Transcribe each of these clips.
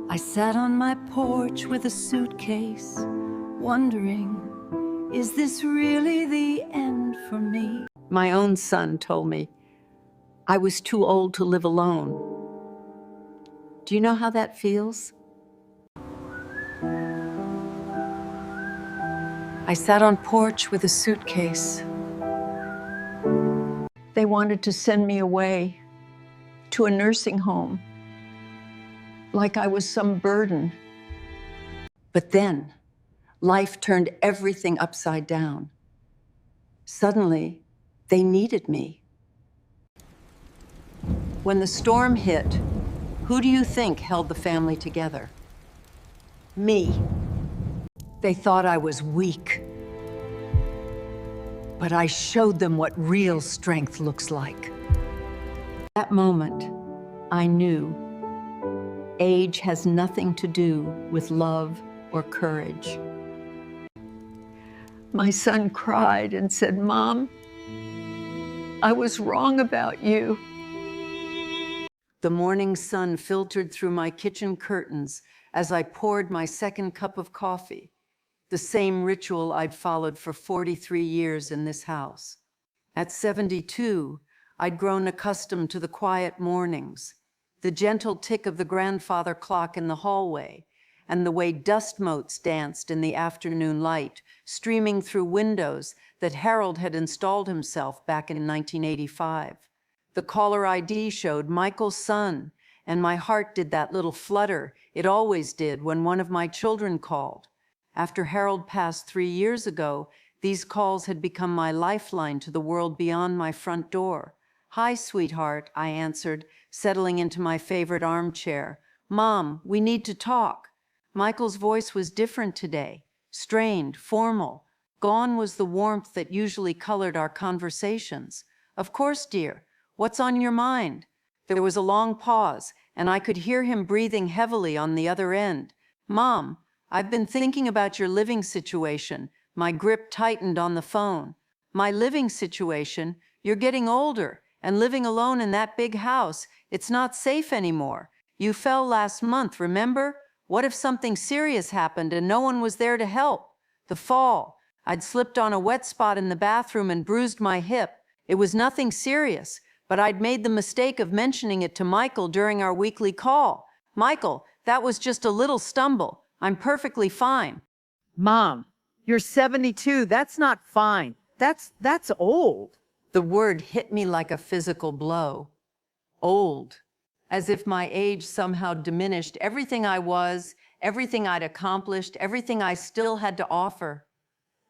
I sat on my porch with a suitcase, wondering, is this really the end for me? My own son told me I was too old to live alone. Do you know how that feels? I sat on porch with a suitcase. They wanted to send me away to a nursing home, like I was some burden. But then, life turned everything upside down. Suddenly, they needed me. When the storm hit, who do you think held the family together? Me. They thought I was weak. But I showed them what real strength looks like. That moment, I knew age has nothing to do with love or courage. My son cried and said, "Mom, I was wrong about you." The morning sun filtered through my kitchen curtains as I poured my second cup of coffee, the same ritual I'd followed for 43 years in this house. At 72, I'd grown accustomed to the quiet mornings, the gentle tick of the grandfather clock in the hallway, and the way dust motes danced in the afternoon light, streaming through windows that Harold had installed himself back in 1985. The caller ID showed Michael's son, and my heart did that little flutter it always did when one of my children called. After Harold passed 3 years ago, these calls had become my lifeline to the world beyond my front door. "Hi, sweetheart," I answered, settling into my favorite armchair. "Mom, we need to talk." Michael's voice was different today, strained, formal. Gone was the warmth that usually colored our conversations. "Of course, dear. What's on your mind?" There was a long pause, and I could hear him breathing heavily on the other end. "Mom, I've been thinking about your living situation." My grip tightened on the phone. "My living situation? You're getting older, and living alone in that big house. It's not safe anymore. You fell last month, remember? What if something serious happened and no one was there to help?" The fall. I'd slipped on a wet spot in the bathroom and bruised my hip. It was nothing serious, but I'd made the mistake of mentioning it to Michael during our weekly call. "Michael, that was just a little stumble. I'm perfectly fine." Mom, you're 72. That's not fine. That's old. The word hit me like a physical blow. Old. As if my age somehow diminished everything I was, everything I'd accomplished, everything I still had to offer.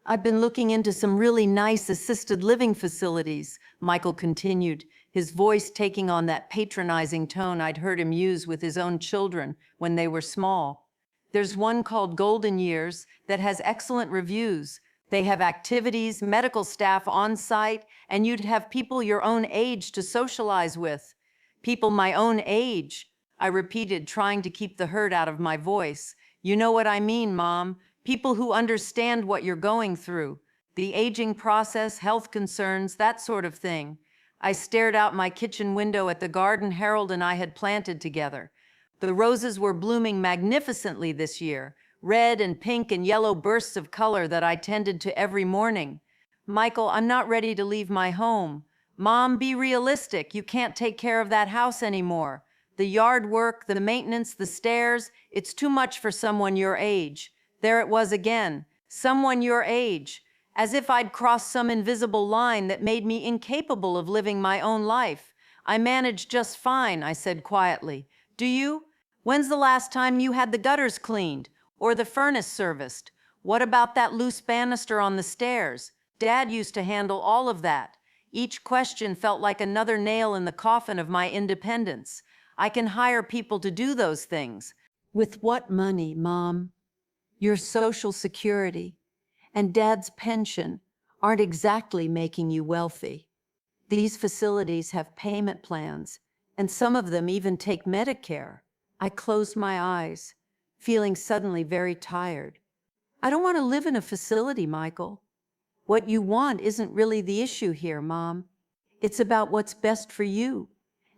"I've been looking into some really nice assisted living facilities," Michael continued, his voice taking on that patronizing tone I'd heard him use with his own children when they were small. "There's one called Golden Years that has excellent reviews. They have activities, medical staff on site, and you'd have people your own age to socialize with." "People my own age," I repeated, trying to keep the hurt out of my voice. "You know what I mean, Mom. People who understand what you're going through. The aging process, health concerns, that sort of thing." I stared out my kitchen window at the garden Harold and I had planted together. The roses were blooming magnificently this year, red and pink and yellow bursts of color that I tended to every morning. "Michael, I'm not ready to leave my home." "Mom, be realistic. You can't take care of that house anymore. The yard work, the maintenance, the stairs, it's too much for someone your age." There it was again, someone your age, as if I'd crossed some invisible line that made me incapable of living my own life. "I manage just fine," I said quietly. "Do you? When's the last time you had the gutters cleaned or the furnace serviced? What about that loose banister on the stairs? Dad used to handle all of that." Each question felt like another nail in the coffin of my independence. "I can hire people to do those things." "With what money, Mom? Your Social Security and Dad's pension aren't exactly making you wealthy. These facilities have payment plans, and some of them even take Medicare." I closed my eyes, feeling suddenly very tired. "I don't want to live in a facility, Michael. What you want isn't really the issue here, Mom. It's about what's best for you.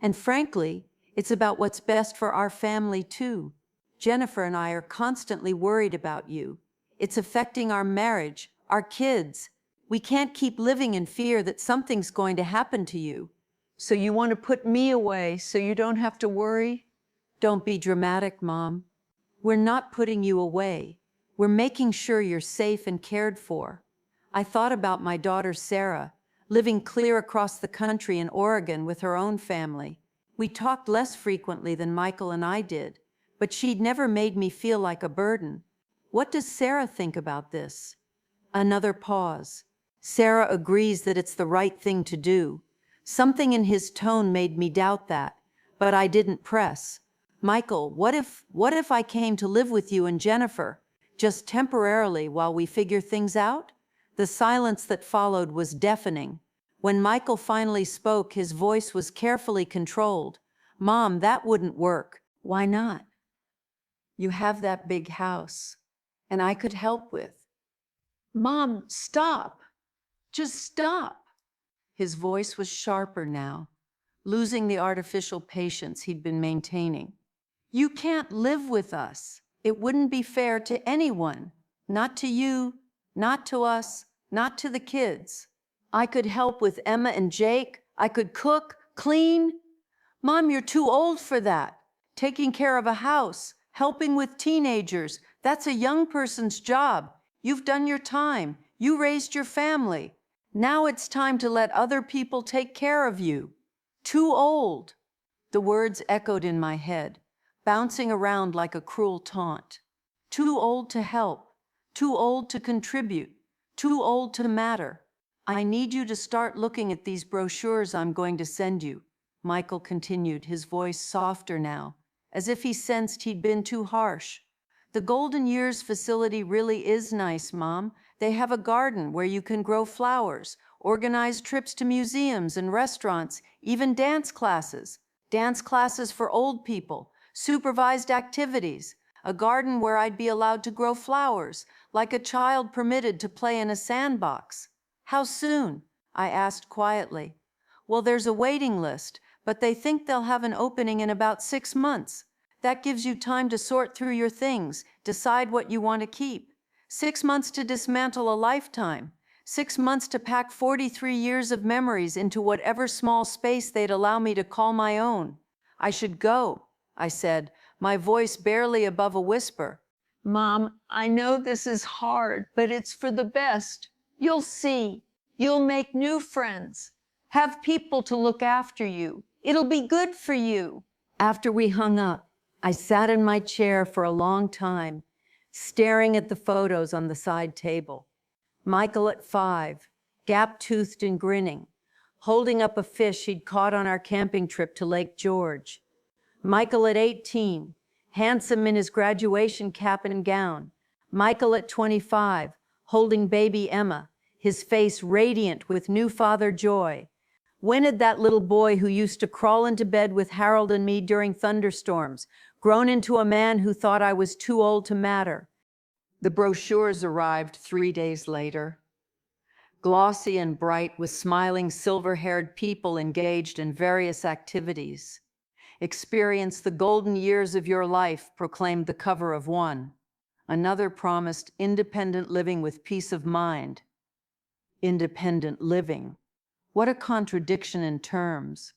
And frankly, it's about what's best for our family too." Jennifer and I are constantly worried about you. It's affecting our marriage, our kids. We can't keep living in fear that something's going to happen to you. So you want to put me away so you don't have to worry? Don't be dramatic, Mom. We're not putting you away. We're making sure you're safe and cared for. I thought about my daughter Sarah, living clear across the country in Oregon with her own family. We talked less frequently than Michael and I did, but she'd never made me feel like a burden. What does Sarah think about this? Another pause. Sarah agrees that it's the right thing to do. Something in his tone made me doubt that, but I didn't press. Michael, what if I came to live with you and Jennifer, just temporarily while we figure things out? The silence that followed was deafening. When Michael finally spoke, his voice was carefully controlled. Mom, that wouldn't work. Why not? You have that big house, and I could help with. Mom, stop. Just stop. His voice was sharper now, losing the artificial patience he'd been maintaining. You can't live with us. It wouldn't be fair to anyone. Not to you, not to us, not to the kids. I could help with Emma and Jake. I could cook, clean. Mom, you're too old for that. Taking care of a house, helping with teenagers, that's a young person's job. You've done your time. You raised your family. Now it's time to let other people take care of you. Too old. The words echoed in my head, bouncing around like a cruel taunt. Too old to help. Too old to contribute. Too old to matter. I need you to start looking at these brochures I'm going to send you, Michael continued, his voice softer now, as if he sensed he'd been too harsh. The Golden Years facility really is nice, Mom. They have a garden where you can grow flowers, organize trips to museums and restaurants, even dance classes for old people, supervised activities, a garden where I'd be allowed to grow flowers, like a child permitted to play in a sandbox. How soon? I asked quietly. Well, there's a waiting list, but they think they'll have an opening in about 6 months. That gives you time to sort through your things, decide what you want to keep. 6 months to dismantle a lifetime. 6 months to pack 43 years of memories into whatever small space they'd allow me to call my own. I should go, I said, my voice barely above a whisper. Mom, I know this is hard, but it's for the best. You'll see. You'll make new friends. Have people to look after you. It'll be good for you. After we hung up, I sat in my chair for a long time, staring at the photos on the side table. Michael at 5, gap-toothed and grinning, holding up a fish he'd caught on our camping trip to Lake George. Michael at 18, handsome in his graduation cap and gown. Michael at 25, holding baby Emma, his face radiant with new father joy. When had that little boy who used to crawl into bed with Harold and me during thunderstorms grown into a man who thought I was too old to matter? The brochures arrived 3 days later, glossy and bright with smiling silver-haired people engaged in various activities. Experience the golden years of your life, proclaimed the cover of one. Another promised independent living with peace of mind. Independent living. What a contradiction in terms.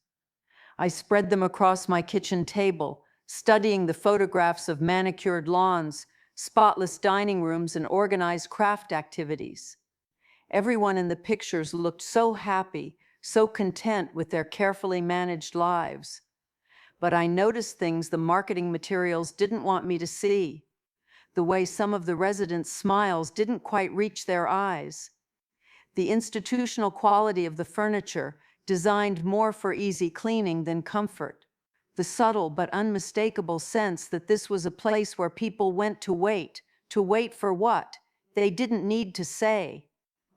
I spread them across my kitchen table, studying the photographs of manicured lawns, spotless dining rooms, and organized craft activities. Everyone in the pictures looked so happy, so content with their carefully managed lives. But I noticed things the marketing materials didn't want me to see. The way some of the residents' smiles didn't quite reach their eyes. The institutional quality of the furniture, designed more for easy cleaning than comfort. The subtle but unmistakable sense that this was a place where people went to wait for what? They didn't need to say.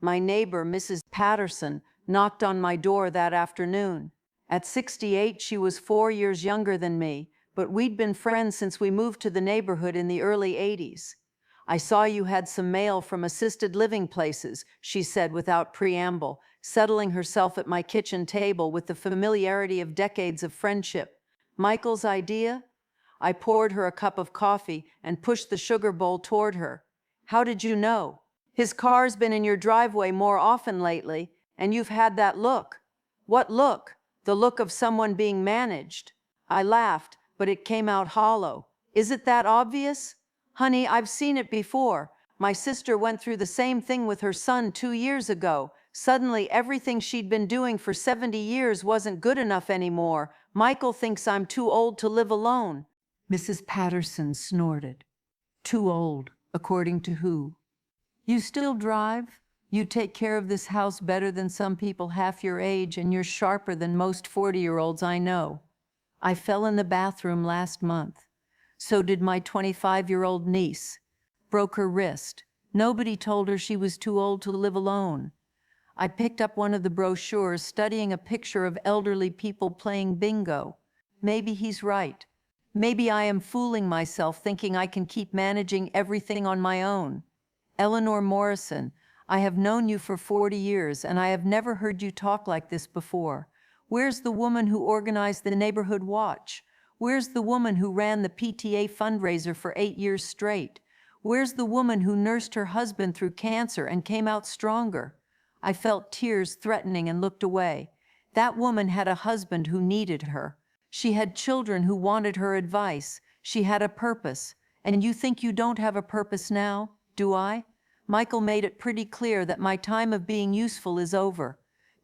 My neighbor, Mrs. Patterson, knocked on my door that afternoon. At 68, she was 4 years younger than me, but we'd been friends since we moved to the neighborhood in the early 80s. I saw you had some mail from assisted living places, she said without preamble, settling herself at my kitchen table with the familiarity of decades of friendship. Michael's idea? I poured her a cup of coffee and pushed the sugar bowl toward her. How did you know? His car's been in your driveway more often lately, and you've had that look. What look? The look of someone being managed. I laughed, but it came out hollow. Is it that obvious? Honey, I've seen it before. My sister went through the same thing with her son 2 years ago. Suddenly, everything she'd been doing for 70 years wasn't good enough anymore. Michael thinks I'm too old to live alone. Mrs. Patterson snorted. Too old, according to who? You still drive? You take care of this house better than some people half your age, and you're sharper than most 40-year-olds I know. I fell in the bathroom last month. So did my 25-year-old niece. Broke her wrist. Nobody told her she was too old to live alone. I picked up one of the brochures studying a picture of elderly people playing bingo. Maybe he's right. Maybe I am fooling myself thinking I can keep managing everything on my own. Eleanor Morrison, I have known you for 40 years and I have never heard you talk like this before. Where's the woman who organized the neighborhood watch? Where's the woman who ran the PTA fundraiser for 8 years straight? Where's the woman who nursed her husband through cancer and came out stronger? I felt tears threatening and looked away. That woman had a husband who needed her. She had children who wanted her advice. She had a purpose. And you think you don't have a purpose now, do I? Michael made it pretty clear that my time of being useful is over.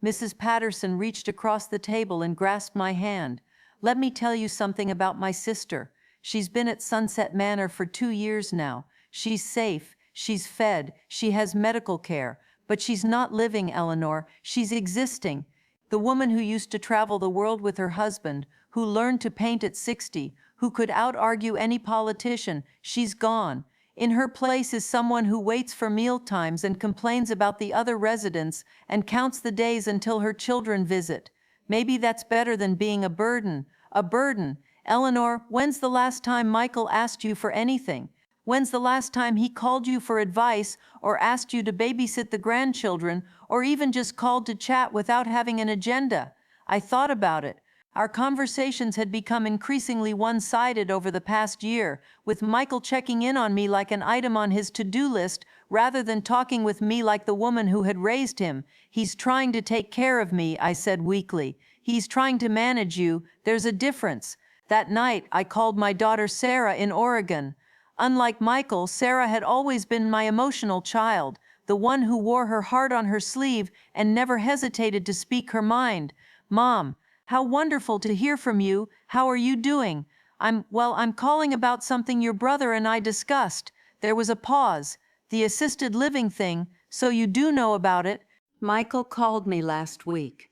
Mrs. Patterson reached across the table and grasped my hand. Let me tell you something about my sister. She's been at Sunset Manor for 2 years now. She's safe, she's fed, she has medical care, but she's not living, Eleanor, she's existing. The woman who used to travel the world with her husband, who learned to paint at 60, who could out-argue any politician, she's gone. In her place is someone who waits for mealtimes and complains about the other residents and counts the days until her children visit. Maybe that's better than being a burden. A burden. Eleanor, when's the last time Michael asked you for anything? When's the last time he called you for advice or asked you to babysit the grandchildren or even just called to chat without having an agenda? I thought about it. Our conversations had become increasingly one-sided over the past year, with Michael checking in on me like an item on his to-do list rather than talking with me like the woman who had raised him. He's trying to take care of me, I said weakly. He's trying to manage you. There's a difference. That night, I called my daughter Sarah in Oregon. Unlike Michael, Sarah had always been my emotional child, the one who wore her heart on her sleeve and never hesitated to speak her mind. Mom, how wonderful to hear from you. How are you doing? I'm calling about something your brother and I discussed. There was a pause. The assisted living thing, so you do know about it. Michael called me last week.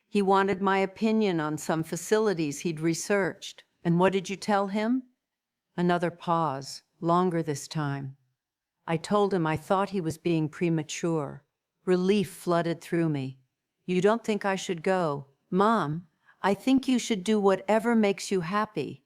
He wanted my opinion on some facilities he'd researched. And what did you tell him? Another pause, longer this time. I told him I thought he was being premature. Relief flooded through me. You don't think I should go? Mom, I think you should do whatever makes you happy.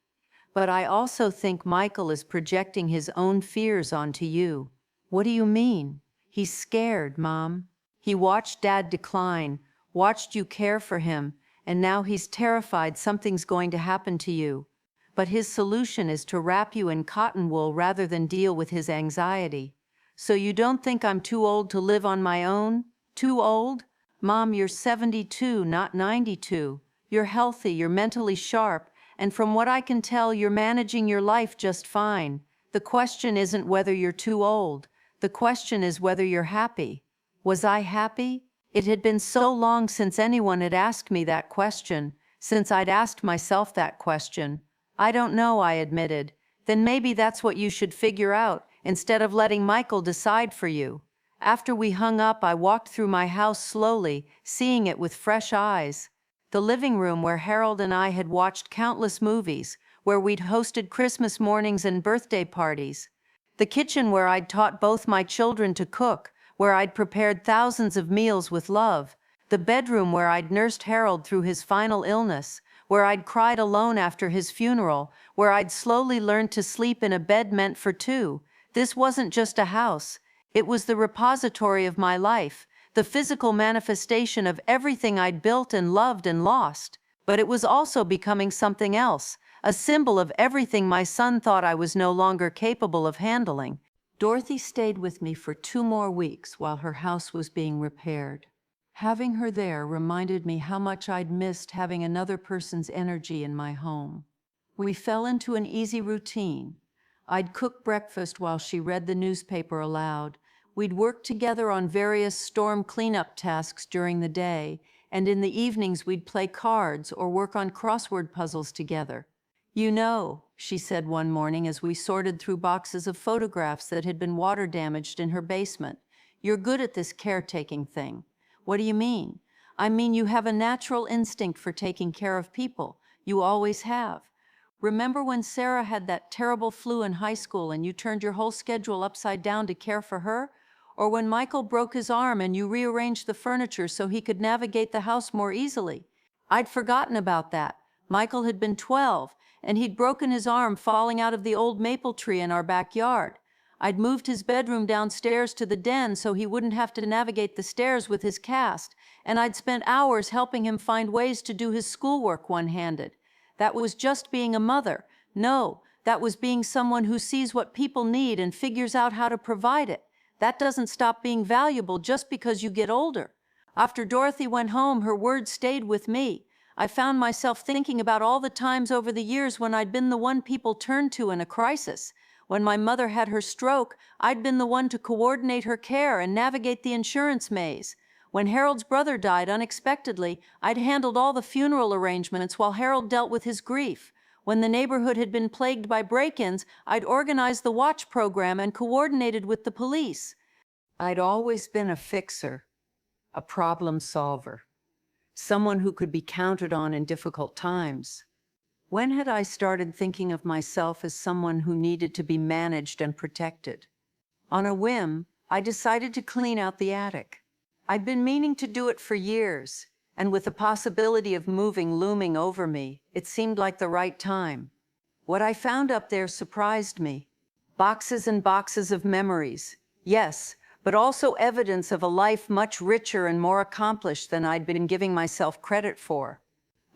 But I also think Michael is projecting his own fears onto you. What do you mean? He's scared, Mom. He watched Dad decline, watched you care for him, and now he's terrified something's going to happen to you. But his solution is to wrap you in cotton wool rather than deal with his anxiety. So you don't think I'm too old to live on my own? Too old? Mom, you're 72, not 92. You're healthy, you're mentally sharp, and from what I can tell, you're managing your life just fine. The question isn't whether you're too old. The question is whether you're happy. Was I happy? It had been so long since anyone had asked me that question, since I'd asked myself that question. I don't know, I admitted. Then maybe that's what you should figure out, instead of letting Michael decide for you. After we hung up, I walked through my house slowly, seeing it with fresh eyes. The living room where Harold and I had watched countless movies, where we'd hosted Christmas mornings and birthday parties. The kitchen where I'd taught both my children to cook, where I'd prepared thousands of meals with love. The bedroom where I'd nursed Harold through his final illness, where I'd cried alone after his funeral, where I'd slowly learned to sleep in a bed meant for two. This wasn't just a house. It was the repository of my life, the physical manifestation of everything I'd built and loved and lost. But it was also becoming something else, a symbol of everything my son thought I was no longer capable of handling. Dorothy stayed with me for 2 more weeks while her house was being repaired. Having her there reminded me how much I'd missed having another person's energy in my home. We fell into an easy routine. I'd cook breakfast while she read the newspaper aloud. We'd work together on various storm cleanup tasks during the day, and in the evenings we'd play cards or work on crossword puzzles together. "You know," she said one morning as we sorted through boxes of photographs that had been water damaged in her basement, "you're good at this caretaking thing." "What do you mean?" "I mean you have a natural instinct for taking care of people. You always have. Remember when Sarah had that terrible flu in high school and you turned your whole schedule upside down to care for her? Or when Michael broke his arm and you rearranged the furniture so he could navigate the house more easily? I'd forgotten about that. Michael had been 12, and he'd broken his arm falling out of the old maple tree in our backyard. I'd moved his bedroom downstairs to the den so he wouldn't have to navigate the stairs with his cast, and I'd spent hours helping him find ways to do his schoolwork one-handed. That was just being a mother. No, that was being someone who sees what people need and figures out how to provide it. That doesn't stop being valuable just because you get older. After Dorothy went home, her words stayed with me. I found myself thinking about all the times over the years when I'd been the one people turned to in a crisis. When my mother had her stroke, I'd been the one to coordinate her care and navigate the insurance maze. When Harold's brother died unexpectedly, I'd handled all the funeral arrangements while Harold dealt with his grief. When the neighborhood had been plagued by break-ins, I'd organized the watch program and coordinated with the police. I'd always been a fixer, a problem solver, someone who could be counted on in difficult times. When had I started thinking of myself as someone who needed to be managed and protected? On a whim, I decided to clean out the attic. I'd been meaning to do it for years, and with the possibility of moving looming over me, it seemed like the right time. What I found up there surprised me. Boxes and boxes of memories, yes, but also evidence of a life much richer and more accomplished than I'd been giving myself credit for.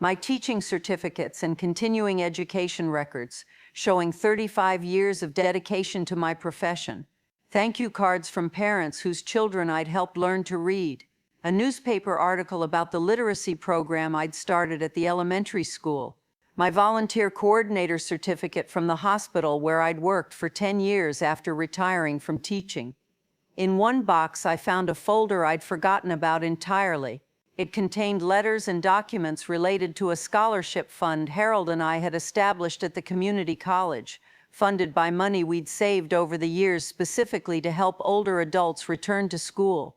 My teaching certificates and continuing education records, showing 35 years of dedication to my profession. Thank you cards from parents whose children I'd helped learn to read. A newspaper article about the literacy program I'd started at the elementary school. My volunteer coordinator certificate from the hospital where I'd worked for 10 years after retiring from teaching. In one box, I found a folder I'd forgotten about entirely. It contained letters and documents related to a scholarship fund Harold and I had established at the community college, funded by money we'd saved over the years specifically to help older adults return to school.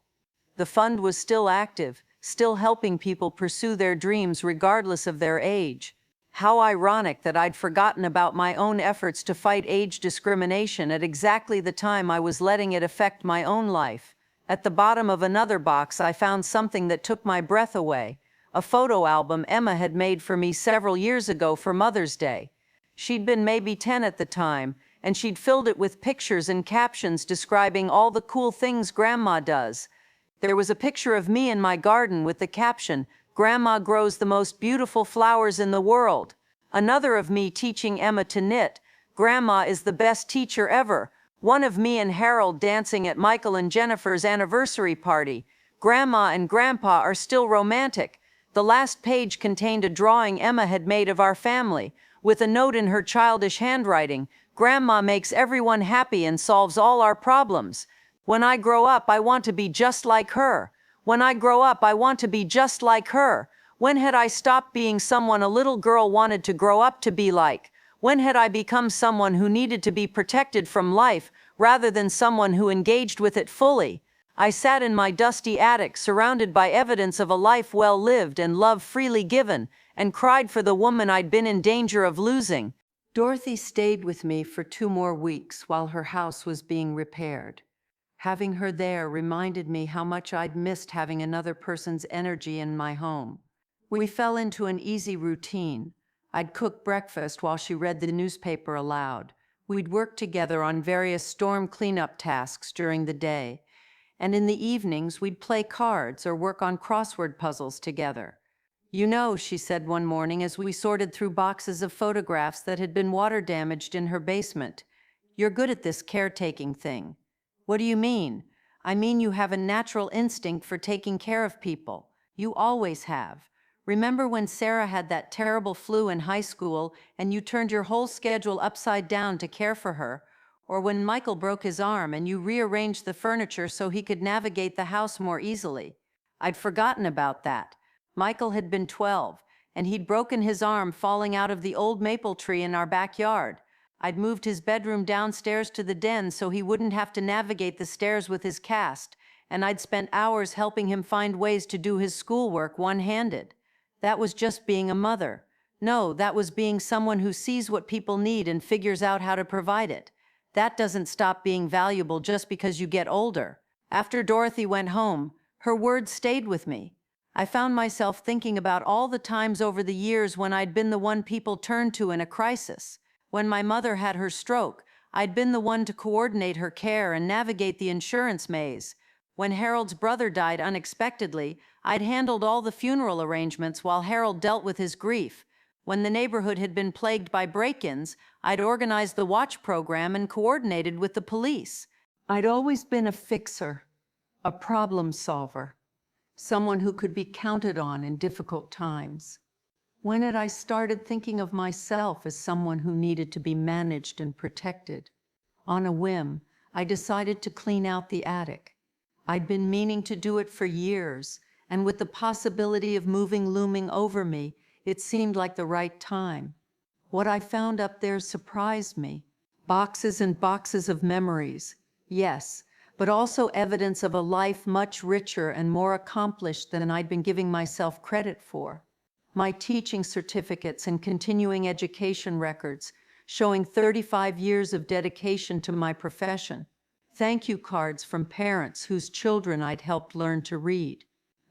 The fund was still active, still helping people pursue their dreams regardless of their age. How ironic that I'd forgotten about my own efforts to fight age discrimination at exactly the time I was letting it affect my own life. At the bottom of another box, I found something that took my breath away, a photo album Emma had made for me several years ago for Mother's Day. She'd been maybe 10 at the time, and she'd filled it with pictures and captions describing all the cool things Grandma does. There was a picture of me in my garden with the caption, "Grandma grows the most beautiful flowers in the world." Another of me teaching Emma to knit. "Grandma is the best teacher ever." One of me and Harold dancing at Michael and Jennifer's anniversary party. Grandma and Grandpa are still romantic. The last page contained a drawing Emma had made of our family, with a note in her childish handwriting, "Grandma makes everyone happy and solves all our problems. When I grow up, I want to be just like her. When I grow up, I want to be just like her." When had I stopped being someone a little girl wanted to grow up to be like? When had I become someone who needed to be protected from life rather than someone who engaged with it fully? I sat in my dusty attic surrounded by evidence of a life well lived and love freely given, and cried for the woman I'd been in danger of losing. Dorothy stayed with me for 2 more weeks while her house was being repaired. Having her there reminded me how much I'd missed having another person's energy in my home. We fell into an easy routine. I'd cook breakfast while she read the newspaper aloud. We'd work together on various storm cleanup tasks during the day, and in the evenings we'd play cards or work on crossword puzzles together. You know, she said one morning as we sorted through boxes of photographs that had been water damaged in her basement, you're good at this caretaking thing. What do you mean? I mean you have a natural instinct for taking care of people. You always have. Remember when Sarah had that terrible flu in high school and you turned your whole schedule upside down to care for her? Or when Michael broke his arm and you rearranged the furniture so he could navigate the house more easily? I'd forgotten about that. Michael had been 12, and he'd broken his arm falling out of the old maple tree in our backyard. I'd moved his bedroom downstairs to the den so he wouldn't have to navigate the stairs with his cast, and I'd spent hours helping him find ways to do his schoolwork one-handed. That was just being a mother. No, that was being someone who sees what people need and figures out how to provide it. That doesn't stop being valuable just because you get older. After Dorothy went home, her words stayed with me. I found myself thinking about all the times over the years when I'd been the one people turned to in a crisis. When my mother had her stroke, I'd been the one to coordinate her care and navigate the insurance maze. When Harold's brother died unexpectedly, I'd handled all the funeral arrangements while Harold dealt with his grief. When the neighborhood had been plagued by break-ins, I'd organized the watch program and coordinated with the police. I'd always been a fixer, a problem solver, someone who could be counted on in difficult times. When had I started thinking of myself as someone who needed to be managed and protected? On a whim, I decided to clean out the attic. I'd been meaning to do it for years, and with the possibility of moving looming over me, it seemed like the right time. What I found up there surprised me. Boxes and boxes of memories, yes, but also evidence of a life much richer and more accomplished than I'd been giving myself credit for. My teaching certificates and continuing education records, showing 35 years of dedication to my profession. Thank you cards from parents whose children I'd helped learn to read.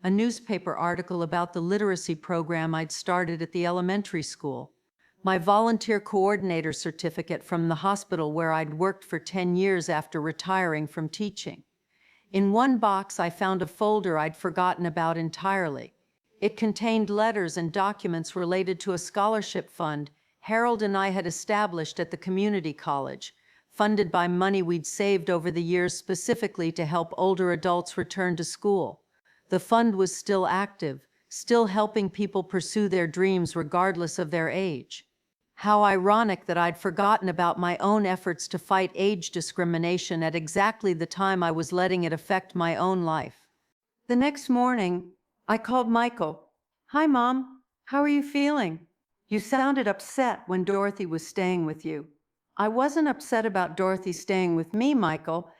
A newspaper article about the literacy program I'd started at the elementary school. My volunteer coordinator certificate from the hospital where I'd worked for 10 years after retiring from teaching. In one box, I found a folder I'd forgotten about entirely. It contained letters and documents related to a scholarship fund Harold and I had established at the community college, funded by money we'd saved over the years specifically to help older adults return to school. The fund was still active, still helping people pursue their dreams regardless of their age. How ironic that I'd forgotten about my own efforts to fight age discrimination at exactly the time I was letting it affect my own life. The next morning, I called Michael. "Hi, Mom. How are you feeling? You sounded upset when Dorothy was staying with you." "I wasn't upset about Dorothy staying with me, Michael.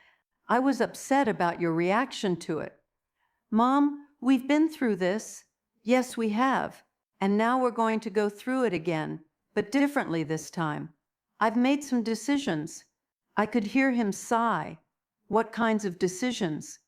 I was upset about your reaction to it." "Mom, we've been through this." "Yes, we have. And now we're going to go through it again, but differently this time. I've made some decisions." I could hear him sigh. "What kinds of decisions?"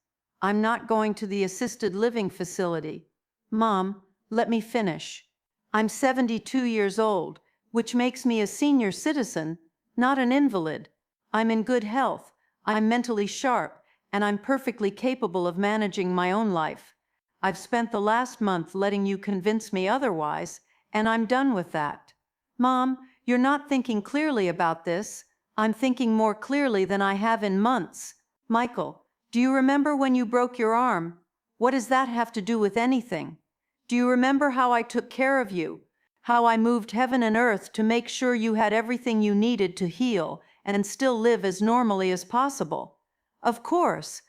"I'm not going to the assisted living facility." "Mom, let me finish. I'm 72 years old, which makes me a senior citizen, not an invalid. I'm in good health, I'm mentally sharp, and I'm perfectly capable of managing my own life. I've spent the last month letting you convince me otherwise, and I'm done with that." "Mom, you're not thinking clearly about this." "I'm thinking more clearly than I have in months." "Michael, do you remember when you broke your arm? What does that have to do with anything? Do you remember how I took care of you? How I moved heaven and earth to make sure you had everything you needed to heal and still live as normally as possible?" "Of course.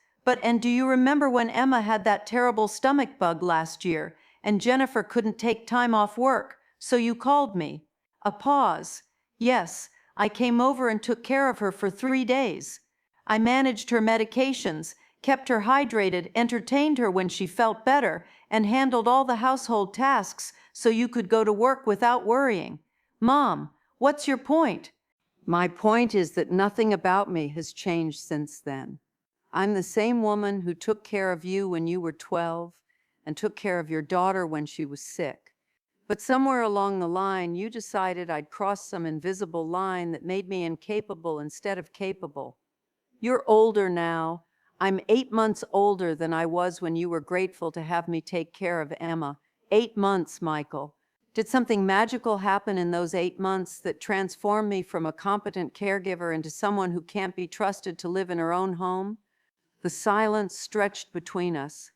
And do you remember when Emma had that terrible stomach bug last year and Jennifer couldn't take time off work, so you called me?" A pause. "Yes, I came over and took care of her for 3 days. I managed her medications, kept her hydrated, entertained her when she felt better, and handled all the household tasks so you could go to work without worrying." "Mom, what's your point?" "My point is that nothing about me has changed since then. I'm the same woman who took care of you when you were 12 and took care of your daughter when she was sick. But somewhere along the line, you decided I'd crossed some invisible line that made me incapable instead of capable. You're older now. I'm 8 months older than I was when you were grateful to have me take care of Emma, 8 months, Michael. Did something magical happen in those 8 months that transformed me from a competent caregiver into someone who can't be trusted to live in her own home? The silence stretched between us.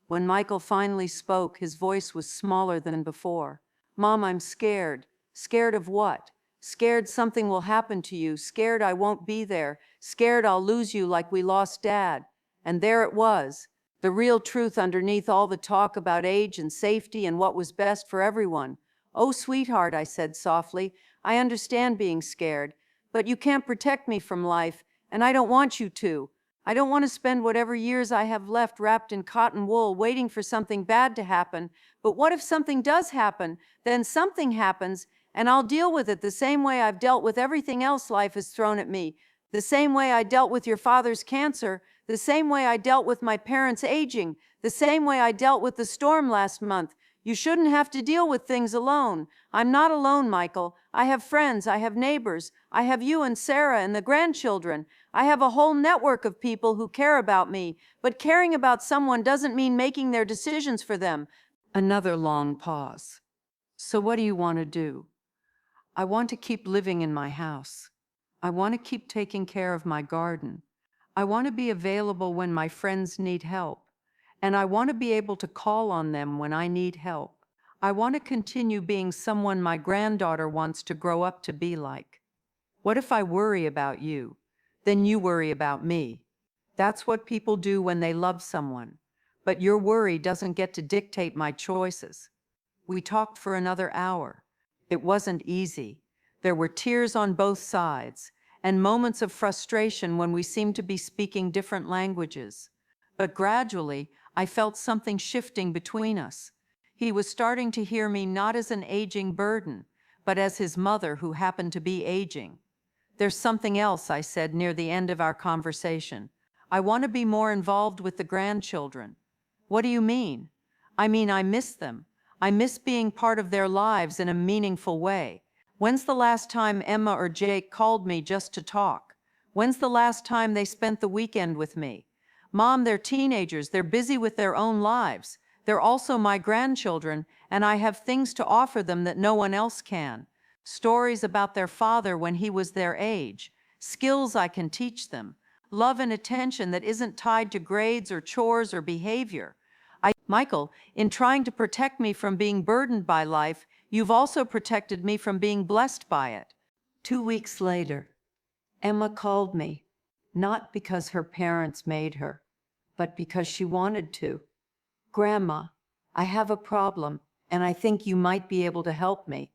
When Michael finally spoke, his voice was smaller than before. Mom, I'm scared. Scared of what? Scared something will happen to you. Scared I won't be there. Scared I'll lose you like we lost Dad. And there it was, the real truth underneath all the talk about age and safety and what was best for everyone. Oh, sweetheart, I said softly, I understand being scared, but you can't protect me from life, and I don't want you to. I don't want to spend whatever years I have left wrapped in cotton wool waiting for something bad to happen. But what if something does happen? Then something happens, and I'll deal with it the same way I've dealt with everything else life has thrown at me. The same way I dealt with your father's cancer, the same way I dealt with my parents' aging, the same way I dealt with the storm last month. You shouldn't have to deal with things alone. I'm not alone, Michael. I have friends, I have neighbors, I have you and Sarah and the grandchildren. I have a whole network of people who care about me, but caring about someone doesn't mean making their decisions for them. Another long pause. So what do you want to do? I want to keep living in my house. I want to keep taking care of my garden. I want to be available when my friends need help. And I want to be able to call on them when I need help. I want to continue being someone my granddaughter wants to grow up to be like. What if I worry about you? Then you worry about me. That's what people do when they love someone. But your worry doesn't get to dictate my choices. We talked for another hour. It wasn't easy. There were tears on both sides, and moments of frustration when we seemed to be speaking different languages. But gradually, I felt something shifting between us. He was starting to hear me not as an aging burden, but as his mother who happened to be aging. There's something else, I said near the end of our conversation. I want to be more involved with the grandchildren. What do you mean? I mean, I miss them. I miss being part of their lives in a meaningful way. When's the last time Emma or Jake called me just to talk? When's the last time they spent the weekend with me? Mom, they're teenagers. They're busy with their own lives. They're also my grandchildren, and I have things to offer them that no one else can. Stories about their father when he was their age. Skills I can teach them. Love and attention that isn't tied to grades or chores or behavior. Michael, in trying to protect me from being burdened by life, you've also protected me from being blessed by it. 2 weeks later, Emma called me, not because her parents made her, but because she wanted to. Grandma, I have a problem, and I think you might be able to help me.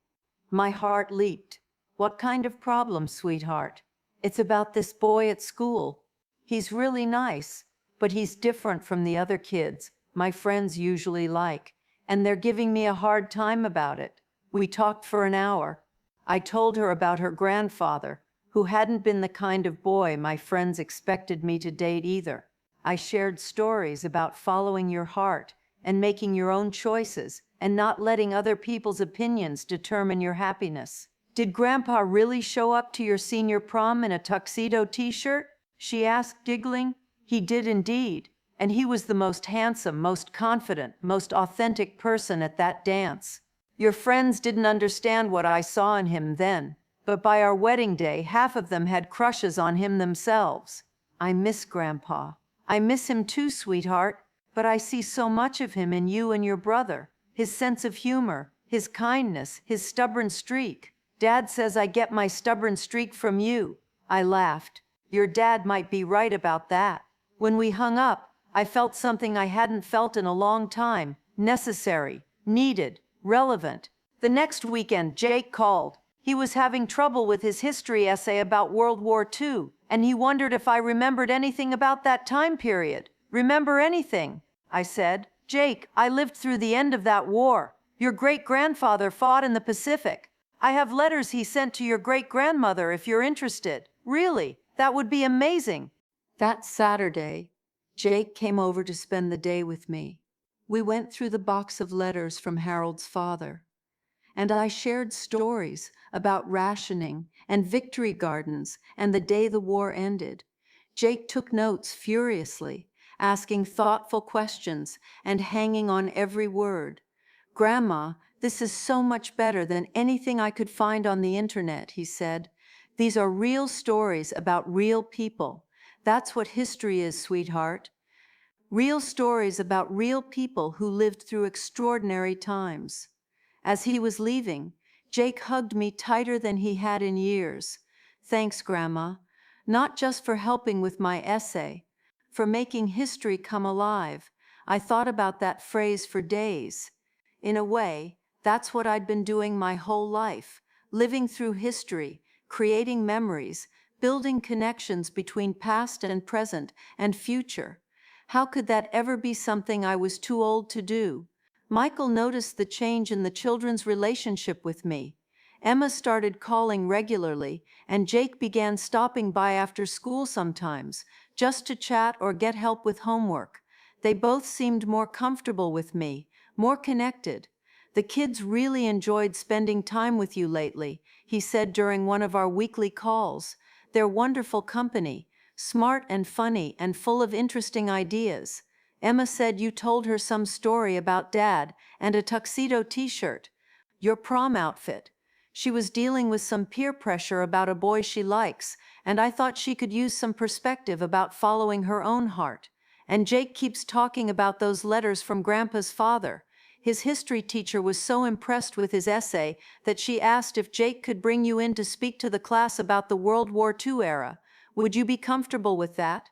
My heart leaped. What kind of problem, sweetheart? It's about this boy at school. He's really nice, but he's different from the other kids my friends usually like, and they're giving me a hard time about it. We talked for an hour. I told her about her grandfather, who hadn't been the kind of boy my friends expected me to date either. I shared stories about following your heart and making your own choices and not letting other people's opinions determine your happiness. Did Grandpa really show up to your senior prom in a tuxedo t-shirt? She asked, giggling. He did indeed, and he was the most handsome, most confident, most authentic person at that dance. Your friends didn't understand what I saw in him then, but by our wedding day, half of them had crushes on him themselves. I miss Grandpa. I miss him too, sweetheart, but I see so much of him in you and your brother. His sense of humor, his kindness, his stubborn streak. Dad says I get my stubborn streak from you. I laughed. Your dad might be right about that. When we hung up, I felt something I hadn't felt in a long time. Necessary, needed, relevant. The next weekend, Jake called. He was having trouble with his history essay about World War II, and he wondered if I remembered anything about that time period. Remember anything? I said. Jake, I lived through the end of that war. Your great-grandfather fought in the Pacific. I have letters he sent to your great-grandmother if you're interested. Really, that would be amazing. That Saturday, Jake came over to spend the day with me. We went through the box of letters from Harold's father, and I shared stories about rationing and victory gardens and the day the war ended. Jake took notes furiously, asking thoughtful questions and hanging on every word. Grandma, this is so much better than anything I could find on the internet, he said. These are real stories about real people. That's what history is, sweetheart. Real stories about real people who lived through extraordinary times. As he was leaving, Jake hugged me tighter than he had in years. Thanks, Grandma, not just for helping with my essay, for making history come alive. I thought about that phrase for days. In a way, that's what I'd been doing my whole life, living through history, creating memories, building connections between past and present and future. How could that ever be something I was too old to do? Michael noticed the change in the children's relationship with me. Emma started calling regularly, and Jake began stopping by after school sometimes, just to chat or get help with homework. They both seemed more comfortable with me, more connected. The kids really enjoyed spending time with you lately, he said during one of our weekly calls. They're wonderful company, smart and funny and full of interesting ideas. Emma said you told her some story about Dad and a tuxedo t-shirt, your prom outfit. She was dealing with some peer pressure about a boy she likes, and I thought she could use some perspective about following her own heart. And Jake keeps talking about those letters from Grandpa's father. His history teacher was so impressed with his essay that she asked if Jake could bring you in to speak to the class about the World War II era. Would you be comfortable with that?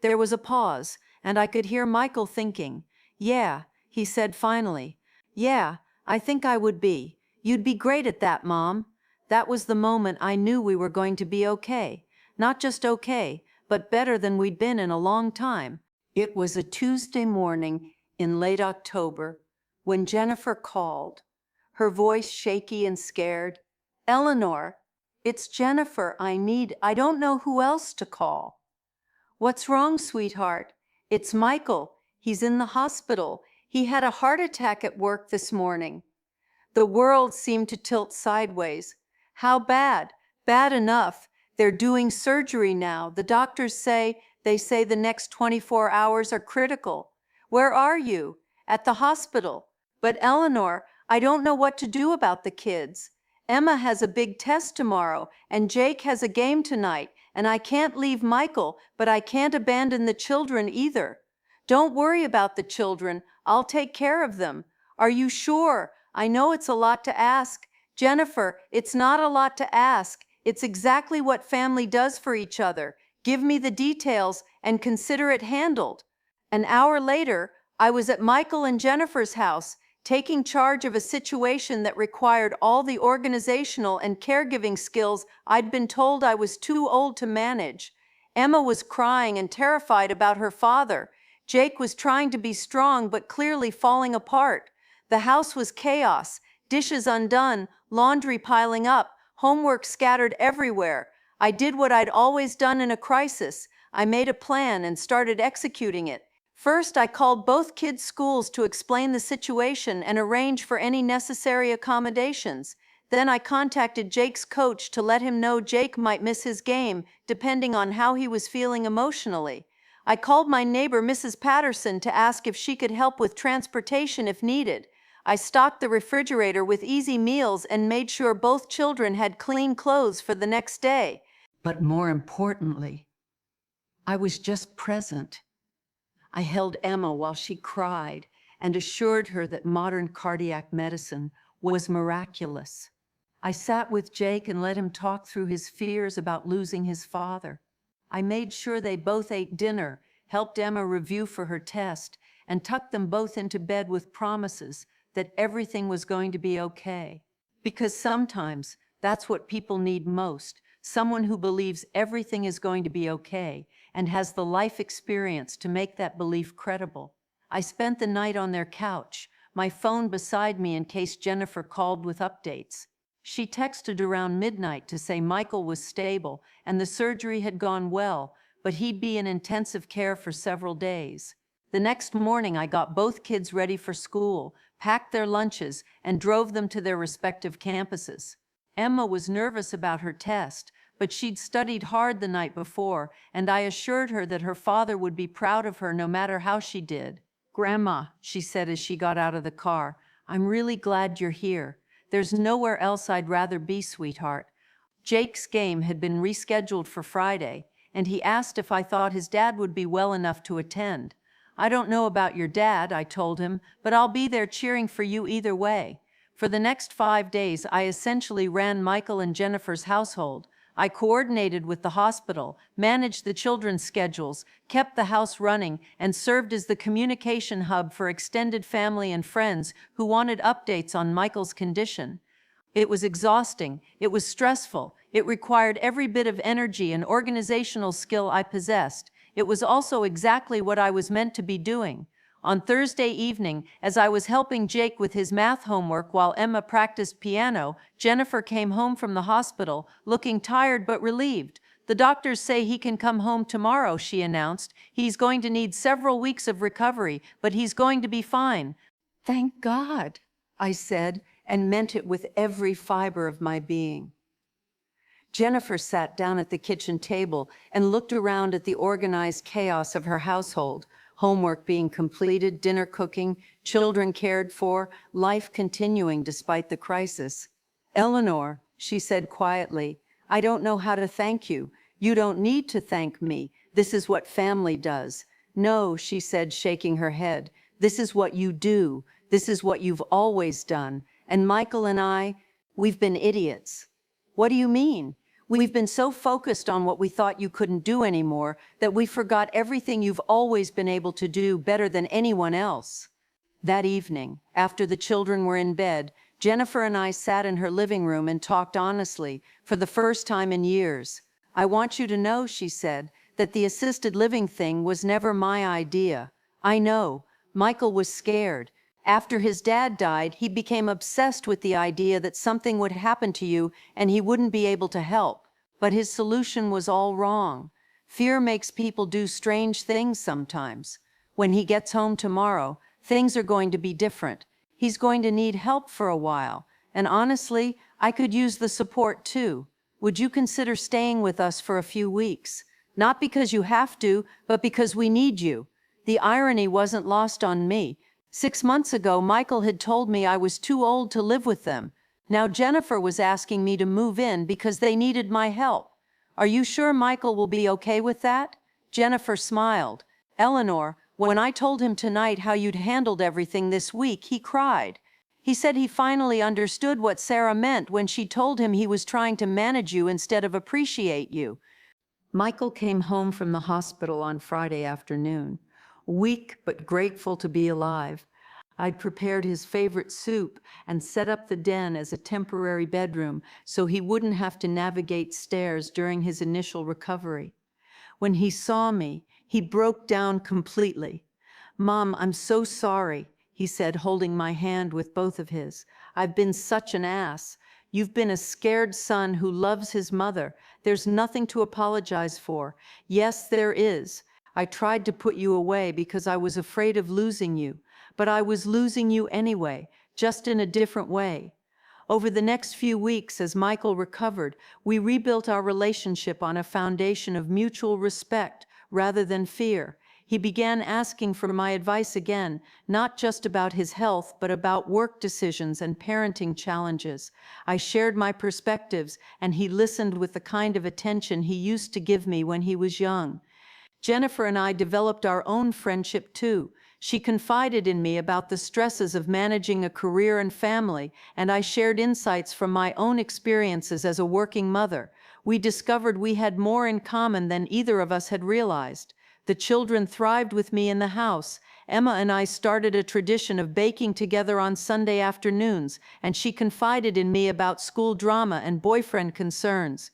There was a pause, and I could hear Michael thinking. Yeah, he said finally. Yeah, I think I would be. You'd be great at that, Mom. That was the moment I knew we were going to be okay. Not just okay, but better than we'd been in a long time. It was a Tuesday morning in late October when Jennifer called, her voice shaky and scared. Eleanor, it's Jennifer. I don't know who else to call. What's wrong, sweetheart? It's Michael. He's in the hospital. He had a heart attack at work this morning. The world seemed to tilt sideways. How bad? Bad enough. They're doing surgery now. The doctors say the next 24 hours are critical. Where are you? At the hospital. But Eleanor, I don't know what to do about the kids. Emma has a big test tomorrow, and Jake has a game tonight, and I can't leave Michael, but I can't abandon the children either. Don't worry about the children. I'll take care of them. Are you sure? I know it's a lot to ask. Jennifer, it's not a lot to ask. It's exactly what family does for each other. Give me the details and consider it handled. An hour later, I was at Michael and Jennifer's house, taking charge of a situation that required all the organizational and caregiving skills I'd been told I was too old to manage. Emma was crying and terrified about her father. Jake was trying to be strong but clearly falling apart. The house was chaos, dishes undone, laundry piling up, homework scattered everywhere. I did what I'd always done in a crisis. I made a plan and started executing it. First, I called both kids' schools to explain the situation and arrange for any necessary accommodations. Then I contacted Jake's coach to let him know Jake might miss his game, depending on how he was feeling emotionally. I called my neighbor, Mrs. Patterson, to ask if she could help with transportation if needed. I stocked the refrigerator with easy meals and made sure both children had clean clothes for the next day. But more importantly, I was just present. I held Emma while she cried and assured her that modern cardiac medicine was miraculous. I sat with Jake and let him talk through his fears about losing his father. I made sure they both ate dinner, helped Emma review for her test, and tucked them both into bed with promises that everything was going to be okay. Because sometimes that's what people need most, someone who believes everything is going to be okay and has the life experience to make that belief credible. I spent the night on their couch, my phone beside me in case Jennifer called with updates. She texted around midnight to say Michael was stable and the surgery had gone well, but he'd be in intensive care for several days. The next morning, I got both kids ready for school, packed their lunches, and drove them to their respective campuses. Emma was nervous about her test, but she'd studied hard the night before, and I assured her that her father would be proud of her no matter how she did. Grandma, she said as she got out of the car, I'm really glad you're here. There's nowhere else I'd rather be, sweetheart. Jake's game had been rescheduled for Friday, and he asked if I thought his dad would be well enough to attend. I don't know about your dad, I told him, but I'll be there cheering for you either way. For the next 5 days, I essentially ran Michael and Jennifer's household. I coordinated with the hospital, managed the children's schedules, kept the house running, and served as the communication hub for extended family and friends who wanted updates on Michael's condition. It was exhausting, it was stressful, it required every bit of energy and organizational skill I possessed. It was also exactly what I was meant to be doing. On Thursday evening, as I was helping Jake with his math homework while Emma practiced piano, Jennifer came home from the hospital, looking tired but relieved. The doctors say he can come home tomorrow, she announced. He's going to need several weeks of recovery, but he's going to be fine. Thank God, I said, and meant it with every fiber of my being. Jennifer sat down at the kitchen table and looked around at the organized chaos of her household. Homework being completed, dinner cooking, children cared for, life continuing despite the crisis. Eleanor, she said quietly, I don't know how to thank you. You don't need to thank me. This is what family does. No, she said, shaking her head. This is what you do. This is what you've always done. And Michael and I, we've been idiots. What do you mean? We've been so focused on what we thought you couldn't do anymore that we forgot everything you've always been able to do better than anyone else. That evening, after the children were in bed, Jennifer and I sat in her living room and talked honestly for the first time in years. I want you to know, she said, that the assisted living thing was never my idea. I know, Michael was scared. After his dad died, he became obsessed with the idea that something would happen to you and he wouldn't be able to help. But his solution was all wrong. Fear makes people do strange things sometimes. When he gets home tomorrow, things are going to be different. He's going to need help for a while. And honestly, I could use the support too. Would you consider staying with us for a few weeks? Not because you have to, but because we need you. The irony wasn't lost on me. 6 months ago, Michael had told me I was too old to live with them. Now Jennifer was asking me to move in because they needed my help. Are you sure Michael will be okay with that? Jennifer smiled. Eleanor, when I told him tonight how you'd handled everything this week, he cried. He said he finally understood what Sarah meant when she told him he was trying to manage you instead of appreciate you. Michael came home from the hospital on Friday afternoon, weak but grateful to be alive. I'd prepared his favorite soup and set up the den as a temporary bedroom so he wouldn't have to navigate stairs during his initial recovery. When he saw me, he broke down completely. Mom, I'm so sorry, he said, holding my hand with both of his. I've been such an ass. You've been a scared son who loves his mother. There's nothing to apologize for. Yes, there is. I tried to put you away because I was afraid of losing you, but I was losing you anyway, just in a different way. Over the next few weeks, as Michael recovered, we rebuilt our relationship on a foundation of mutual respect rather than fear. He began asking for my advice again, not just about his health, but about work decisions and parenting challenges. I shared my perspectives, and he listened with the kind of attention he used to give me when he was young. Jennifer and I developed our own friendship too. She confided in me about the stresses of managing a career and family, and I shared insights from my own experiences as a working mother. We discovered we had more in common than either of us had realized. The children thrived with me in the house. Emma and I started a tradition of baking together on Sunday afternoons, and she confided in me about school drama and boyfriend concerns.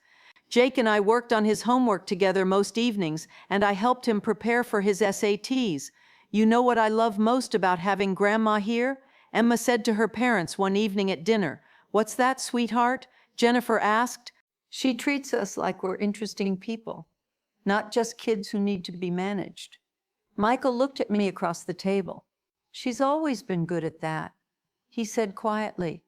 Jake and I worked on his homework together most evenings, and I helped him prepare for his SATs. You know what I love most about having Grandma here? Emma said to her parents one evening at dinner. What's that, sweetheart? Jennifer asked. She treats us like we're interesting people, not just kids who need to be managed. Michael looked at me across the table. She's always been good at that, he said quietly.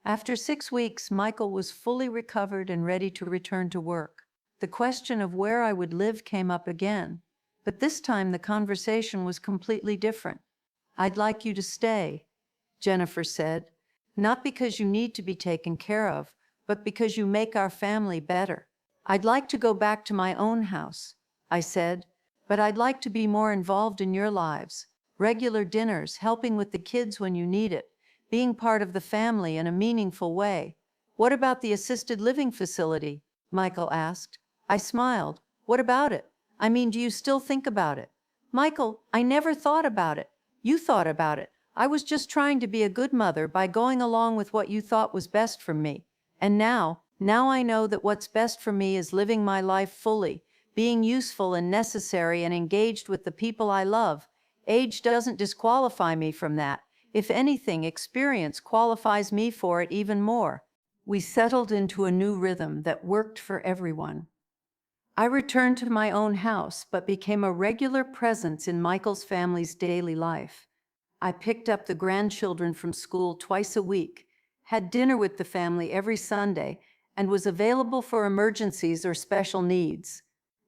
After 6 weeks, Michael was fully recovered and ready to return to work. The question of where I would live came up again, but this time the conversation was completely different. I'd like you to stay. Jennifer said. Not because you need to be taken care of, but because you make our family better. I'd like to go back to my own house, I said, but I'd like to be more involved in your lives. Regular dinners, helping with the kids when you need it, being part of the family in a meaningful way. What about the assisted living facility? Michael asked. I smiled. What about it? I mean, do you still think about it? Michael, I never thought about it. You thought about it. I was just trying to be a good mother by going along with what you thought was best for me. And now I know that what's best for me is living my life fully, being useful and necessary and engaged with the people I love. Age doesn't disqualify me from that. If anything, experience qualifies me for it even more. We settled into a new rhythm that worked for everyone. I returned to my own house, but became a regular presence in Michael's family's daily life. I picked up the grandchildren from school twice a week, had dinner with the family every Sunday, and was available for emergencies or special needs.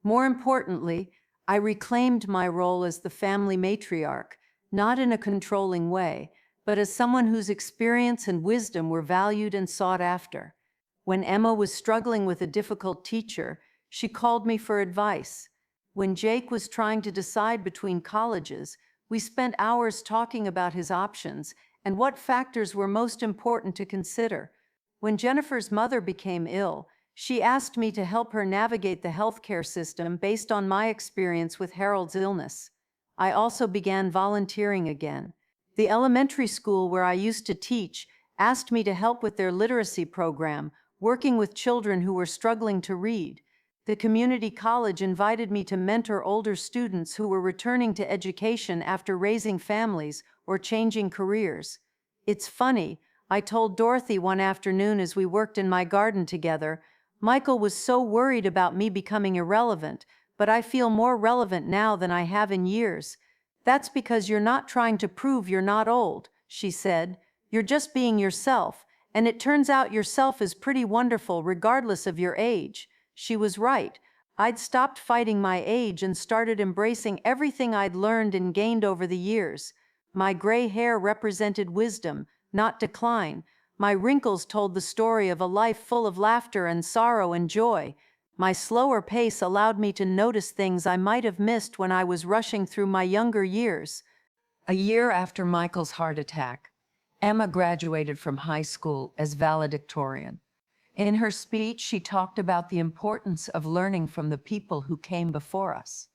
More importantly, I reclaimed my role as the family matriarch, not in a controlling way, but as someone whose experience and wisdom were valued and sought after. When Emma was struggling with a difficult teacher, she called me for advice. When Jake was trying to decide between colleges, we spent hours talking about his options and what factors were most important to consider. When Jennifer's mother became ill, she asked me to help her navigate the healthcare system based on my experience with Harold's illness. I also began volunteering again. The elementary school where I used to teach asked me to help with their literacy program, working with children who were struggling to read. The community college invited me to mentor older students who were returning to education after raising families or changing careers. It's funny, I told Dorothy one afternoon as we worked in my garden together, Michael was so worried about me becoming irrelevant, but I feel more relevant now than I have in years. That's because you're not trying to prove you're not old, she said. You're just being yourself, and it turns out yourself is pretty wonderful regardless of your age. She was right. I'd stopped fighting my age and started embracing everything I'd learned and gained over the years. My gray hair represented wisdom, not decline. My wrinkles told the story of a life full of laughter and sorrow and joy. My slower pace allowed me to notice things I might have missed when I was rushing through my younger years. A year after Michael's heart attack, Emma graduated from high school as valedictorian. In her speech, she talked about the importance of learning from the people who came before us.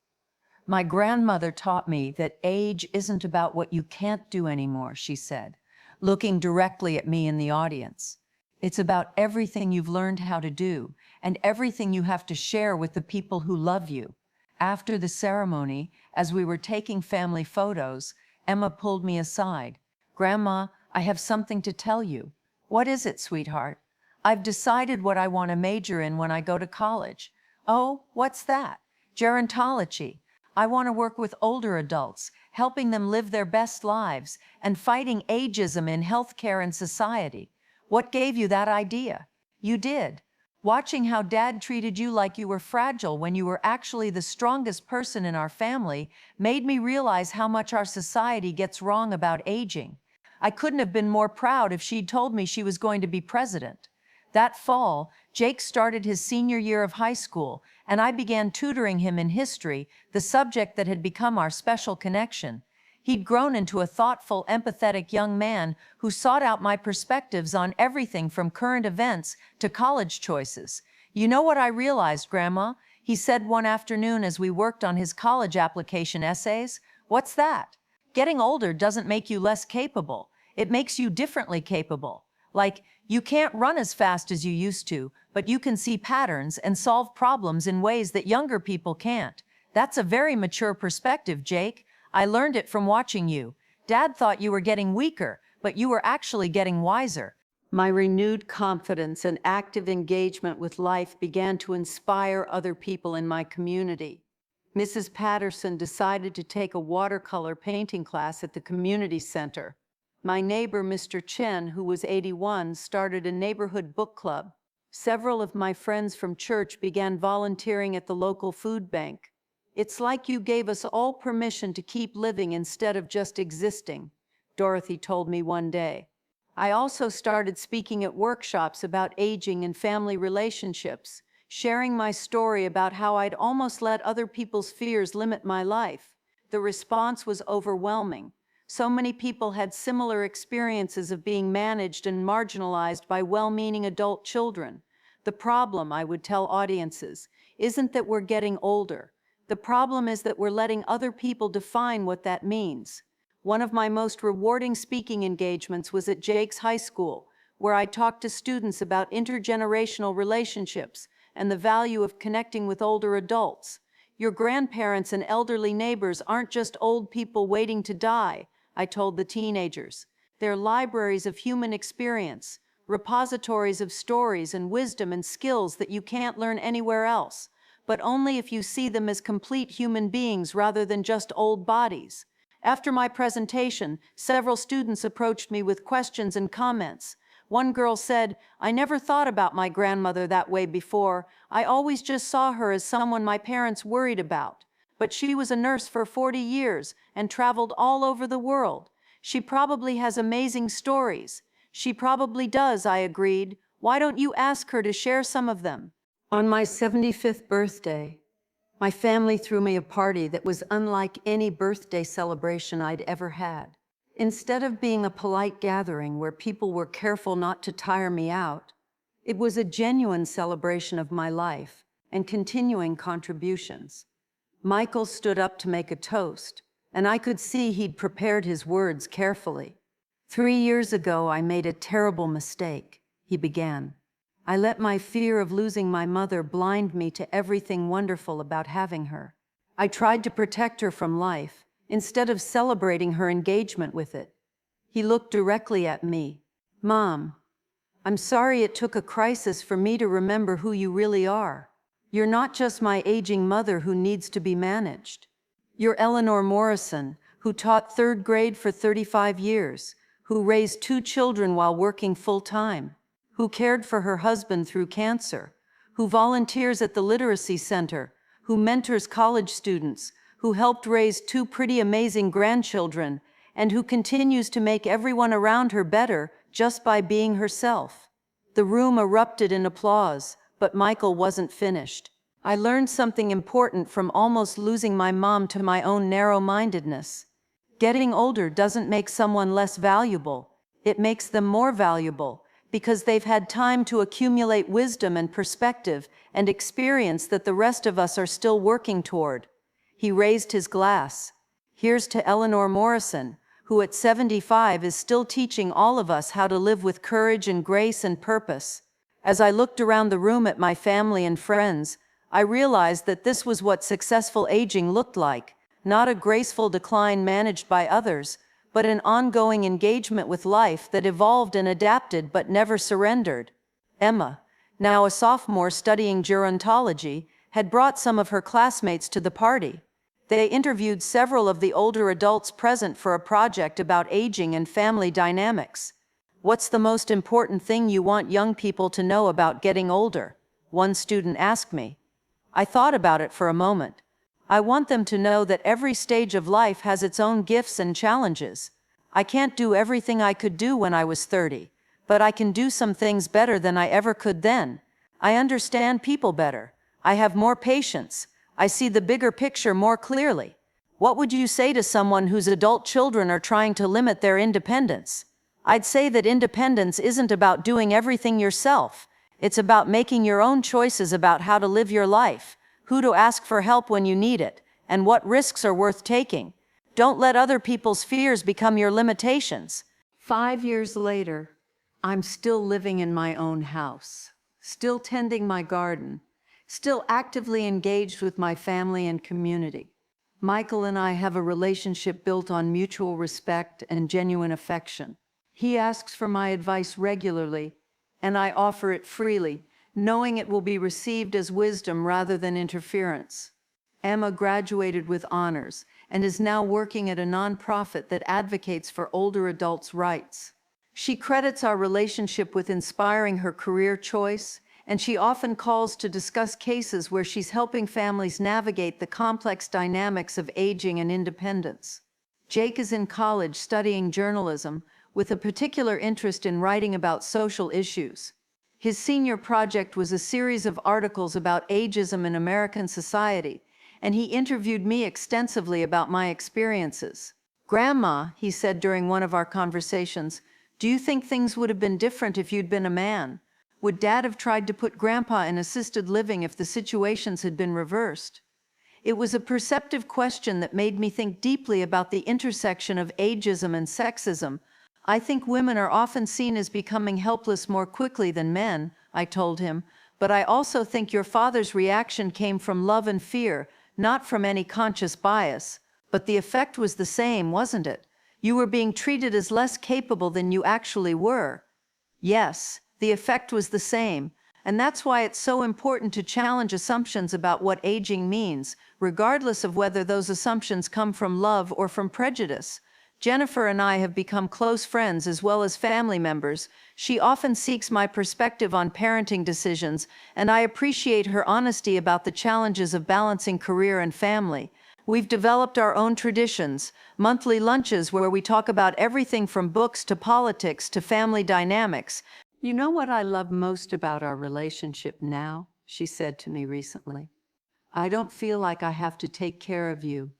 My grandmother taught me that age isn't about what you can't do anymore, she said, looking directly at me in the audience. It's about everything you've learned how to do and everything you have to share with the people who love you. After the ceremony, as we were taking family photos, Emma pulled me aside. Grandma, I have something to tell you. What is it, sweetheart? I've decided what I want to major in when I go to college. Oh, what's that? Gerontology. I want to work with older adults, helping them live their best lives and fighting ageism in healthcare and society. What gave you that idea? You did. Watching how Dad treated you like you were fragile when you were actually the strongest person in our family made me realize how much our society gets wrong about aging. I couldn't have been more proud if she'd told me she was going to be president. That fall, Jake started his senior year of high school, and I began tutoring him in history, the subject that had become our special connection. He'd grown into a thoughtful, empathetic young man who sought out my perspectives on everything from current events to college choices. You know what I realized, Grandma? He said one afternoon as we worked on his college application essays. What's that? Getting older doesn't make you less capable. It makes you differently capable. Like, you can't run as fast as you used to, but you can see patterns and solve problems in ways that younger people can't. That's a very mature perspective, Jake. I learned it from watching you. Dad thought you were getting weaker, but you were actually getting wiser. My renewed confidence and active engagement with life began to inspire other people in my community. Mrs. Patterson decided to take a watercolor painting class at the community center. My neighbor, Mr. Chen, who was 81, started a neighborhood book club. Several of my friends from church began volunteering at the local food bank. It's like you gave us all permission to keep living instead of just existing. Dorothy told me one day. I also started speaking at workshops about aging and family relationships, sharing my story about how I'd almost let other people's fears limit my life. The response was overwhelming. So many people had similar experiences of being managed and marginalized by well-meaning adult children. The problem, I would tell audiences, isn't that we're getting older. The problem is that we're letting other people define what that means. One of my most rewarding speaking engagements was at Jake's High School, where I talked to students about intergenerational relationships and the value of connecting with older adults. Your grandparents and elderly neighbors aren't just old people waiting to die, I told the teenagers. They're libraries of human experience, repositories of stories and wisdom and skills that you can't learn anywhere else, but only if you see them as complete human beings rather than just old bodies. After my presentation, several students approached me with questions and comments. One girl said, "I never thought about my grandmother that way before. I always just saw her as someone my parents worried about. But she was a nurse for 40 years and traveled all over the world. She probably has amazing stories." "She probably does," I agreed. "Why don't you ask her to share some of them?" On my 75th birthday, my family threw me a party that was unlike any birthday celebration I'd ever had. Instead of being a polite gathering where people were careful not to tire me out, it was a genuine celebration of my life and continuing contributions. Michael stood up to make a toast, and I could see he'd prepared his words carefully. "3 years ago, I made a terrible mistake," he began. "I let my fear of losing my mother blind me to everything wonderful about having her. I tried to protect her from life, instead of celebrating her engagement with it." He looked directly at me. "Mom, I'm sorry it took a crisis for me to remember who you really are. You're not just my aging mother who needs to be managed. You're Eleanor Morrison, who taught 3rd grade for 35 years, who raised 2 children while working full-time, who cared for her husband through cancer, who volunteers at the Literacy Center, who mentors college students, who helped raise 2 pretty amazing grandchildren, and who continues to make everyone around her better just by being herself." The room erupted in applause, but Michael wasn't finished. "I learned something important from almost losing my mom to my own narrow-mindedness. Getting older doesn't make someone less valuable. It makes them more valuable, because they've had time to accumulate wisdom and perspective and experience that the rest of us are still working toward." He raised his glass. "Here's to Eleanor Morrison, who at 75 is still teaching all of us how to live with courage and grace and purpose." As I looked around the room at my family and friends, I realized that this was what successful aging looked like, not a graceful decline managed by others, but an ongoing engagement with life that evolved and adapted but never surrendered. Emma, now a sophomore studying gerontology, had brought some of her classmates to the party. They interviewed several of the older adults present for a project about aging and family dynamics. "What's the most important thing you want young people to know about getting older?" one student asked me. I thought about it for a moment. "I want them to know that every stage of life has its own gifts and challenges. I can't do everything I could do when I was 30, but I can do some things better than I ever could then. I understand people better. I have more patience. I see the bigger picture more clearly." What would you say to someone whose adult children are trying to limit their independence? I'd say that independence isn't about doing everything yourself. It's about making your own choices about how to live your life, who to ask for help when you need it, and what risks are worth taking. Don't let other people's fears become your limitations. 5 years later, I'm still living in my own house, still tending my garden, still actively engaged with my family and community. Michael and I have a relationship built on mutual respect and genuine affection. He asks for my advice regularly, and I offer it freely, knowing it will be received as wisdom rather than interference. Emma graduated with honors and is now working at a nonprofit that advocates for older adults' rights. She credits our relationship with inspiring her career choice, and she often calls to discuss cases where she's helping families navigate the complex dynamics of aging and independence. Jake is in college studying journalism with a particular interest in writing about social issues. His senior project was a series of articles about ageism in American society, and he interviewed me extensively about my experiences. "Grandma," he said during one of our conversations, "do you think things would have been different if you'd been a man? Would Dad have tried to put Grandpa in assisted living if the situations had been reversed?" It was a perceptive question that made me think deeply about the intersection of ageism and sexism. "I think women are often seen as becoming helpless more quickly than men," I told him, "but I also think your father's reaction came from love and fear, not from any conscious bias. But the effect was the same, wasn't it? You were being treated as less capable than you actually were." Yes, the effect was the same. And that's why it's so important to challenge assumptions about what aging means, regardless of whether those assumptions come from love or from prejudice. Jennifer and I have become close friends as well as family members. She often seeks my perspective on parenting decisions, and I appreciate her honesty about the challenges of balancing career and family. We've developed our own traditions, monthly lunches where we talk about everything from books to politics to family dynamics. "You know what I love most about our relationship now?" she said to me recently. "I don't feel like I have to take care of you,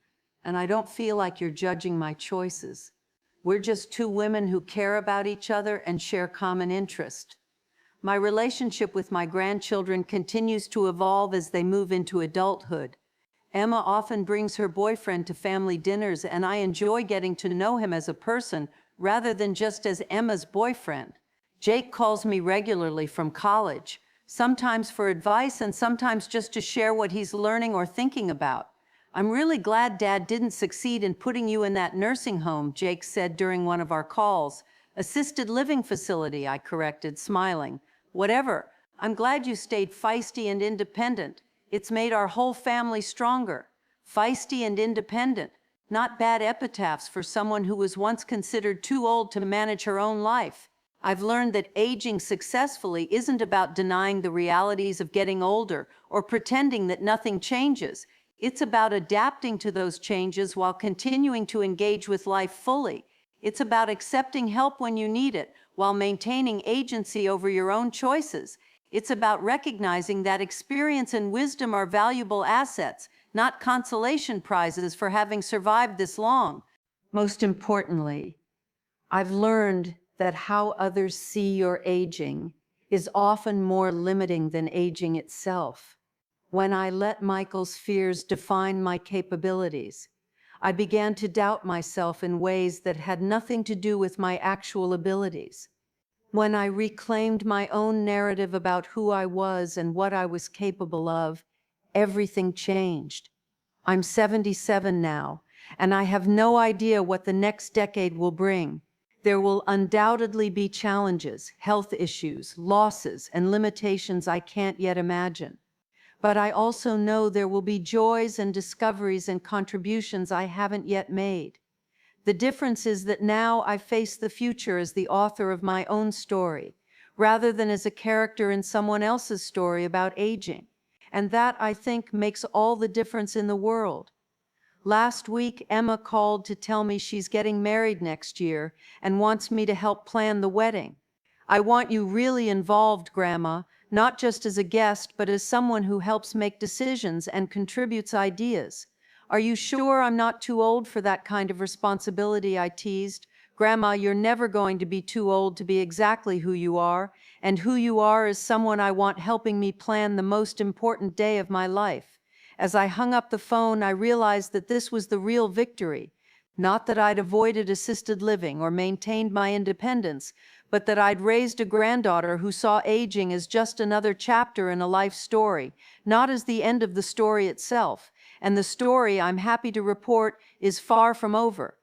and I don't feel like you're judging my choices. We're just two women who care about each other and share common interest." My relationship with my grandchildren continues to evolve as they move into adulthood. Emma often brings her boyfriend to family dinners, and I enjoy getting to know him as a person rather than just as Emma's boyfriend. Jake calls me regularly from college, sometimes for advice and sometimes just to share what he's learning or thinking about. "I'm really glad Dad didn't succeed in putting you in that nursing home," Jake said during one of our calls. "Assisted living facility," I corrected, smiling. "Whatever. I'm glad you stayed feisty and independent. It's made our whole family stronger." Feisty and independent, not bad epitaphs for someone who was once considered too old to manage her own life. I've learned that aging successfully isn't about denying the realities of getting older or pretending that nothing changes. It's about adapting to those changes while continuing to engage with life fully. It's about accepting help when you need it while maintaining agency over your own choices. It's about recognizing that experience and wisdom are valuable assets, not consolation prizes for having survived this long. Most importantly, I've learned that how others see your aging is often more limiting than aging itself. When I let Michael's fears define my capabilities, I began to doubt myself in ways that had nothing to do with my actual abilities. When I reclaimed my own narrative about who I was and what I was capable of, everything changed. I'm 77 now, and I have no idea what the next decade will bring. There will undoubtedly be challenges, health issues, losses, and limitations I can't yet imagine. But I also know there will be joys and discoveries and contributions I haven't yet made. The difference is that now I face the future as the author of my own story, rather than as a character in someone else's story about aging. And that, I think, makes all the difference in the world. Last week, Emma called to tell me she's getting married next year and wants me to help plan the wedding. "I want you really involved, Grandma, not just as a guest, but as someone who helps make decisions and contributes ideas." "Are you sure I'm not too old for that kind of responsibility?" I teased. "Grandma, you're never going to be too old to be exactly who you are, and who you are is someone I want helping me plan the most important day of my life." As I hung up the phone, I realized that this was the real victory. Not that I'd avoided assisted living or maintained my independence, but that I'd raised a granddaughter who saw aging as just another chapter in a life story, not as the end of the story itself. And the story, I'm happy to report, is far from over.